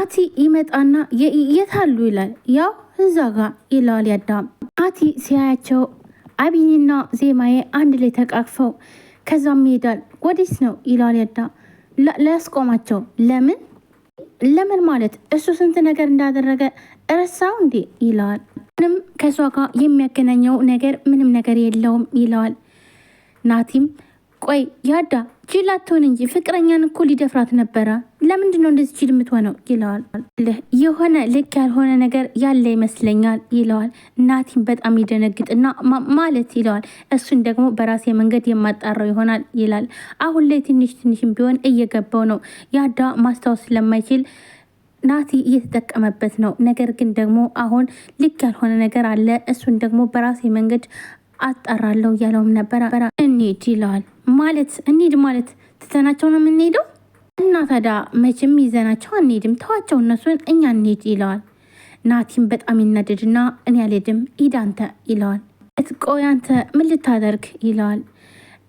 ናቲ ይመጣና የታሉ ይላል። ያው እዛ ጋር ይለዋል ያዳም። ናቲ ሲያያቸው አቢኒና ዜማዬ አንድ ላይ ተቃቅፈው ከዛም ይሄዳል። ወዲስ ነው ይለዋል ያዳም። ላያስቆማቸው ለምን ማለት እሱ ስንት ነገር እንዳደረገ እረሳው እንዴ ይለዋል። ምንም ከሷ ጋር የሚያገናኘው ነገር ምንም ነገር የለውም ይለዋል። ናቲም ቆይ ያዳ ጅል አትሆን እንጂ ፍቅረኛን እኮ ሊደፍራት ነበረ። ለምንድን ነው እንደዚህ ጅል የምትሆነው ይለዋል። የሆነ ልክ ያልሆነ ነገር ያለ ይመስለኛል ይለዋል። ናቲም በጣም ይደነግጥና ማለት ይለዋል። እሱን ደግሞ በራሴ መንገድ የማጣራው ይሆናል ይላል። አሁን ላይ ትንሽም ቢሆን እየገባው ነው። ያዳ ማስታወስ ስለማይችል ናቲ እየተጠቀመበት ነው። ነገር ግን ደግሞ አሁን ልክ ያልሆነ ነገር አለ። እሱን ደግሞ በራሴ መንገድ አጣራለሁ እያለውም ነበረ። እንሂድ ይለዋል። ማለት እንሂድ ማለት ትተናቸው ነው የምንሄደው? እና ታዲያ መቼም ይዘናቸው አንሄድም፣ ተዋቸው እነሱን፣ እኛ እንሂድ ይለዋል። ናቲም በጣም ይናደድና እኔ አልሄድም ሂድ አንተ ይለዋል። ቆይ አንተ ምን ልታደርግ ይለዋል።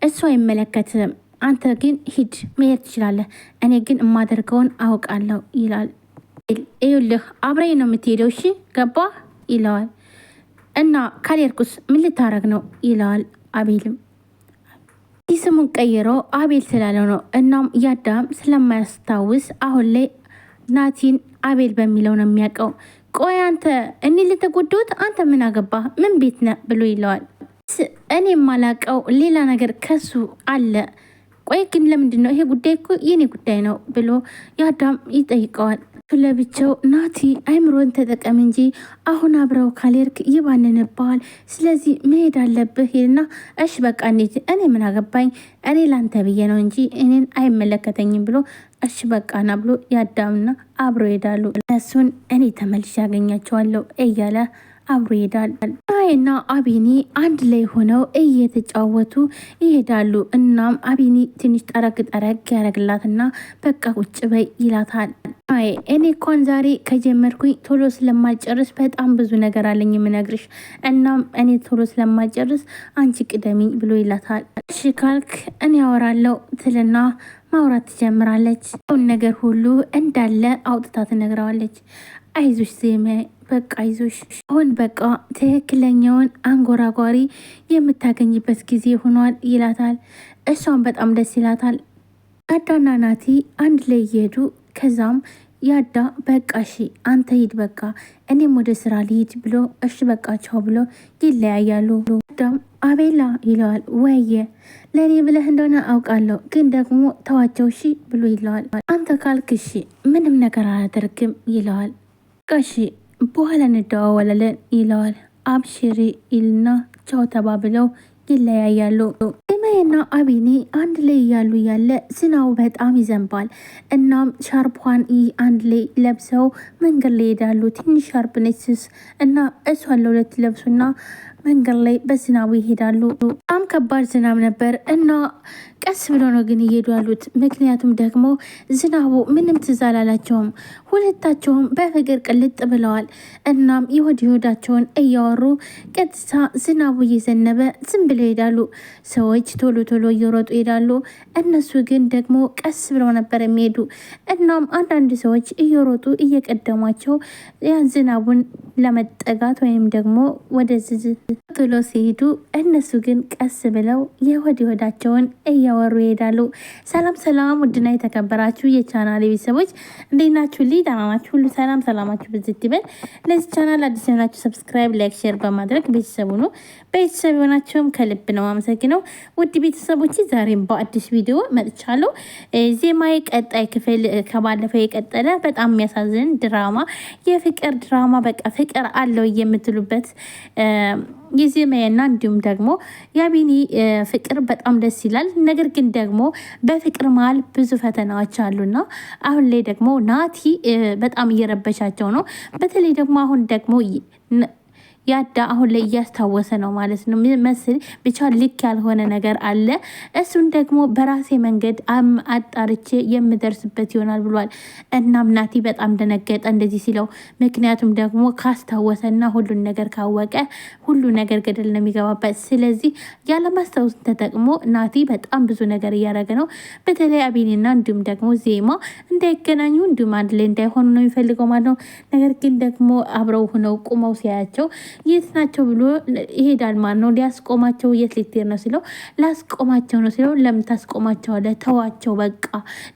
እሱ አይመለከትም፣ አንተ ግን ሂድ መሄድ ትችላለህ፣ እኔ ግን የማደርገውን አውቃለሁ ይላል። ይኸውልህ አብረኝ ነው የምትሄደው እሺ ገባ ይለዋል። እና ካልሄድኩስ ምን ልታረግ ነው ይለዋል። አቤልም ስሙን ቀይሮ አቤል ስላለው ነው። እናም ያዳም ስለማያስታውስ አሁን ላይ ናቲን አቤል በሚለው ነው የሚያውቀው። ቆይ አንተ እኔ ልተጎዳሁት አንተ ምን አገባ ምን ቤት ነህ ብሎ ይለዋል። እኔ የማላውቀው ሌላ ነገር ከሱ አለ። ቆይ ግን ለምንድን ነው ይሄ ጉዳይ እኮ የኔ ጉዳይ ነው ብሎ ያዳም ይጠይቀዋል። ለብቻው ናቲ አይምሮን ተጠቀም እንጂ አሁን አብረው ካልሄድክ ይባንንብሃል፣ ስለዚህ መሄድ አለብህ ይልና እሺ በቃ እንሂድ፣ እኔ ምን አገባኝ፣ እኔ ላንተ ብዬ ነው እንጂ እኔን አይመለከተኝም ብሎ እሺ በቃ ና ብሎ ያዳምና አብረው ይሄዳሉ። እነሱን እኔ ተመልሼ ያገኛቸዋለሁ እያለ አብሮ ይሄዳል። ናይና አቢኒ አንድ ላይ ሆነው እየተጫወቱ ይሄዳሉ። እናም አቢኒ ትንሽ ጠረግ ያደርግላትና በቃ ቁጭ በይ ይላታል። አይ እኔ እንኳን ዛሬ ከጀመርኩኝ ቶሎ ስለማልጨርስ በጣም ብዙ ነገር አለኝ የምነግርሽ፣ እናም እኔ ቶሎ ስለማልጨርስ አንቺ ቅደሚ ብሎ ይላታል። እሺ ካልክ እኔ ያወራለው ትልና ማውራት ትጀምራለች። ሁን ነገር ሁሉ እንዳለ አውጥታ ትነግረዋለች። አይዞሽ ዜማ በቃ አይዞሽ፣ አሁን በቃ ትክክለኛውን አንጎራጓሪ የምታገኝበት ጊዜ ሆኗል ይላታል። እሷን በጣም ደስ ይላታል። ያዳና ናቲ አንድ ላይ እየሄዱ ከዛም ያዳ በቃ እሺ አንተ ሂድ በቃ እኔም ወደ ስራ ልሂድ ብሎ እሺ በቃ ቻው ብሎ ይለያያሉ። ያዳም አቤላ ይለዋል። ወየ ለእኔ ብለህ እንደሆነ አውቃለሁ፣ ግን ደግሞ ተዋቸው እሺ ብሎ ይለዋል። አንተ ካልክ እሺ ምንም ነገር አላደርግም ይለዋል። እሺ በኋላ እንደዋወላለን ይለዋል። አብሽሪ ይልና ቻው ተባብለው ይለያያሉ። ዜማዬና አቢኒ አንድ ላይ እያሉ ያለ ዝናቡ በጣም ይዘንባል። እናም ሻርፓን አንድ ላይ ለብሰው መንገድ ላይ ይሄዳሉ። ትንሽ ሻርፕ ነች ስስ እና እሷን ለሁለት ለብሱና መንገድ ላይ በዝናቡ ይሄዳሉ። በጣም ከባድ ዝናብ ነበር እና ቀስ ብሎ ነው ግን እየሄዱ ያሉት። ምክንያቱም ደግሞ ዝናቡ ምንም ትዝ አላላቸውም። ሁለታቸውም በፍቅር ቅልጥ ብለዋል። እናም የሆዳቸውን እያወሩ ቀጥታ ዝናቡ እየዘነበ ዝም ብለው ይሄዳሉ። ሰዎች ቶሎ እየሮጡ ይሄዳሉ። እነሱ ግን ደግሞ ቀስ ብለው ነበር የሚሄዱ። እናም አንዳንድ ሰዎች እየሮጡ እየቀደሟቸው ያን ዝናቡን ለመጠጋት ወይም ደግሞ ወደዚህ ቶሎ ሲሄዱ፣ እነሱ ግን ቀስ ብለው የሆዳቸውን እያወሩ ይሄዳሉ። ሰላም ውድና የተከበራችሁ የቻናል ቤተሰቦች እንዴት ናችሁ? ደህና ናችሁ? ሁሉ ሰላም ሰላማችሁ ብዝት ይበል። ለዚህ ቻናል አዲስ የሆናችሁ ሰብስክራይብ፣ ላይክ፣ ሼር በማድረግ ቤተሰቡ ነው። ቤተሰብ የሆናችሁም ከልብ ነው አመሰግነው። ውድ ቤተሰቦች ዛሬም በአዲስ ቪዲዮ መጥቻለሁ። ዜማዬ ቀጣይ ክፍል ከባለፈው የቀጠለ በጣም የሚያሳዝን ድራማ፣ የፍቅር ድራማ በቃ ፍቅር አለው የምትሉበት የዜማዬና እንዲሁም ደግሞ የአቢኒ ፍቅር በጣም ደስ ይላል። ነገር ግን ደግሞ በፍቅር መሀል ብዙ ፈተናዎች አሉና አሁን ላይ ደግሞ ናቲ በጣም እየረበሻቸው ነው። በተለይ ደግሞ አሁን ደግሞ ያዳ አሁን ላይ እያስታወሰ ነው ማለት ነው መስል ብቻ ልክ ያልሆነ ነገር አለ። እሱን ደግሞ በራሴ መንገድ አጣርቼ የምደርስበት ይሆናል ብሏል። እናም ናቲ በጣም ደነገጠ እንደዚህ ሲለው፣ ምክንያቱም ደግሞ ካስታወሰና ሁሉን ነገር ካወቀ ሁሉ ነገር ገደል ነው የሚገባበት። ስለዚህ ያለማስታወስ ተጠቅሞ ናቲ በጣም ብዙ ነገር እያደረገ ነው። በተለይ አቢኒና እንዲሁም ደግሞ ዜማ እንዳይገናኙ እንዲሁም አንድ ላይ እንዳይሆኑ ነው የሚፈልገው ማለት ነው። ነገር ግን ደግሞ አብረው ሆነው ቁመው ሲያያቸው የት ናቸው ብሎ ይሄዳል ማለት ነው። ሊያስቆማቸው የት ልትሄድ ነው ሲለው፣ ላስቆማቸው ነው ሲለው፣ ለምን ታስቆማቸዋለህ? ተዋቸው በቃ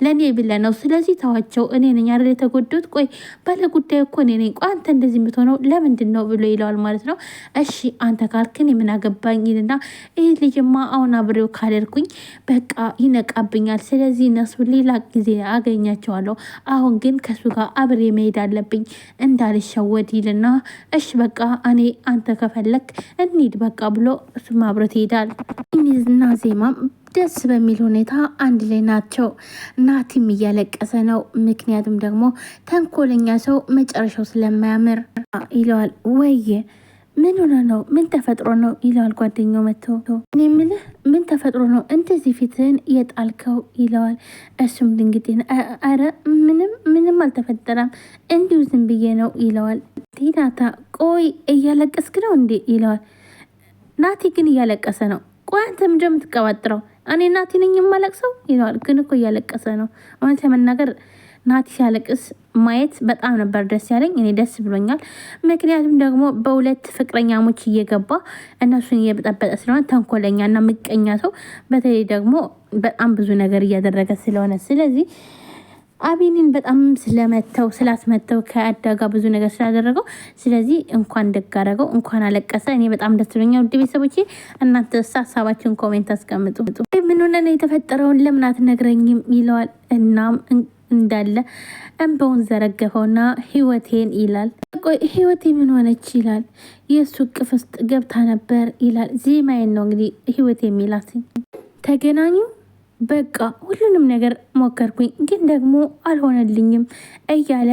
ለእኔ ብለህ ነው። ስለዚህ ተዋቸው፣ እኔ ነኝ አይደል የተጎዱት። ቆይ ባለ ጉዳይ እኮ እኔ ነኝ። ቆይ አንተ እንደዚህ የምትሆነው ለምንድን ነው ብሎ ይለዋል ማለት ነው። እሺ አንተ ካልክን የምናገባኝ ይልና፣ ይህ ልጅማ አሁን አብሬው ካደርኩኝ በቃ ይነቃብኛል። ስለዚህ እነሱ ሌላ ጊዜ አገኛቸዋለሁ። አሁን ግን ከሱ ጋር አብሬ መሄድ አለብኝ እንዳልሸወድ ይልና፣ እሺ በቃ እኔ አንተ ከፈለክ እንሂድ በቃ ብሎ እሱም አብሮት ይሄዳል። እና ዜማም ደስ በሚል ሁኔታ አንድ ላይ ናቸው። ናቲም እያለቀሰ ነው። ምክንያቱም ደግሞ ተንኮለኛ ሰው መጨረሻው ስለማያምር ይለዋል። ወየ ምን ሆነ ነው? ምን ተፈጥሮ ነው? ይለዋል ጓደኛው መጥቶ። እኔ የምልህ ምን ተፈጥሮ ነው እንደዚህ ፊትህን የጣልከው? ይለዋል። እሱም ድንግጤ አረ ምንም አልተፈጠረም እንዲሁ ዝም ብዬ ነው ይለዋል። ቲናታ ቆይ እያለቀስክ ነው እንዴ? ይለዋል። ናቲ ግን እያለቀሰ ነው። ቆይ አንተ ምንድን ነው የምትቀባጥረው? እኔ ናቲ ነኝ የማለቅሰው? ይለዋል። ግን እኮ እያለቀሰ ነው። እውነት ለመናገር ናቲ ሲያለቅስ ማየት በጣም ነበር ደስ ያለኝ። እኔ ደስ ብሎኛል። ምክንያቱም ደግሞ በሁለት ፍቅረኛሞች እየገባ እነሱን እየበጠበጠ ስለሆነ ተንኮለኛ እና ምቀኛ ሰው፣ በተለይ ደግሞ በጣም ብዙ ነገር እያደረገ ስለሆነ ስለዚህ አቢኒን በጣም ስላስመተው ከአዳጋ ብዙ ነገር ስላደረገው፣ ስለዚህ እንኳን ደግ አደረገው፣ እንኳን አለቀሰ። እኔ በጣም ደስ ብሎኛል። ውድ ቤተሰቦቼ እናንተ ሀሳባችሁን ኮሜንት አስቀምጡ። ምን ሆነ ነው የተፈጠረውን ለምን አትነግረኝም? ይለዋል። እናም እንዳለ እንበውን ዘረገፈውና ህይወቴን ይላል። ቆይ ህይወቴ ምን ሆነች? ይላል። የእሱ እቅፍ ውስጥ ገብታ ነበር ይላል። ዜማዬን ነው እንግዲህ ህይወቴ የሚላት። ተገናኙ በቃ ሁሉንም ነገር ሞከርኩኝ ግን ደግሞ አልሆነልኝም እያለ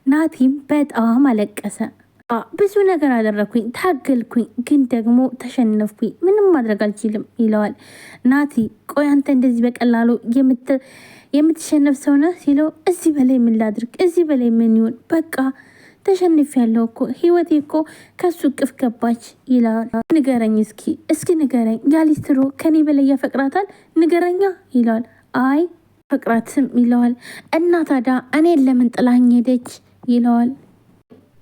ናቲም በጣም አለቀሰ። ብዙ ነገር አደረግኩኝ፣ ታገልኩኝ፣ ግን ደግሞ ተሸነፍኩኝ፣ ምንም ማድረግ አልችልም ይለዋል። ናቲ ቆይ አንተ እንደዚህ በቀላሉ የምትሸነፍ ሰው ነህ ሲለው፣ እዚህ በላይ ምን ላድርግ? እዚህ በላይ ምን ይሆን? በቃ ተሸንፍ ያለው እኮ ህይወቴ እኮ ከሱ እቅፍ ገባች ይላል። ንገረኝ እስኪ ንገረኝ፣ ያሊስትሮ ከኔ በላይ ያፈቅራታል? ንገረኛ ይለዋል። አይ ፈቅራትም ይለዋል። እና ታዲያ እኔን ለምን ጥላኝ ሄደች? ይለዋል።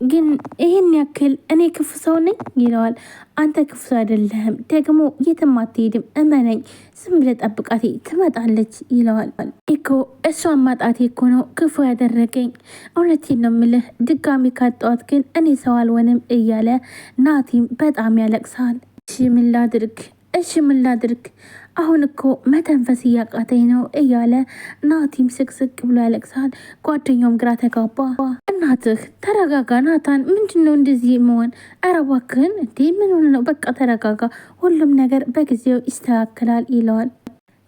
ግን ይህን ያክል እኔ ክፉ ሰው ነኝ? ይለዋል። አንተ ክፉ ሰው አይደለህም፣ ደግሞ የትም አትሄድም፣ እመነኝ፣ ዝም ብለህ ጠብቃቴ ትመጣለች ይለዋል። እኮ እሷን ማጣቴ እኮ ነው ክፉ ያደረገኝ፣ እውነቴን ነው የምልህ፣ ድጋሚ ካጣኋት ግን እኔ ሰው አልሆንም እያለ ናቲም በጣም ያለቅሳል። እሺ ምን ላድርግ አሁን እኮ መተንፈስ እያቃተኝ ነው እያለ ናቲም ስቅስቅ ብሎ ያለቅሳል። ጓደኛውም ግራ ተጋባ። እናትህ ተረጋጋ ናታን፣ ምንድን ነው እንደዚህ መሆን? ኧረ እባክህን እንዴ ምን ሆነ ነው? በቃ ተረጋጋ፣ ሁሉም ነገር በጊዜው ይስተካከላል ይለዋል።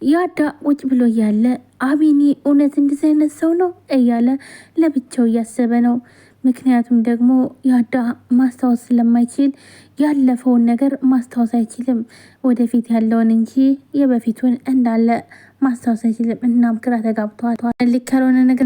ያዳ ቁጭ ብሎ እያለ አቢኒ እውነት እንደዚህ አይነት ሰው ነው እያለ ለብቻው እያሰበ ነው። ምክንያቱም ደግሞ ያዳ ማስታወስ ስለማይችል ያለፈውን ነገር ማስታወስ አይችልም፣ ወደፊት ያለውን እንጂ የበፊቱን እንዳለ ማስታወስ አይችልም። እናም ግራ ተጋብተዋል። ልክ ያልሆነ ነገር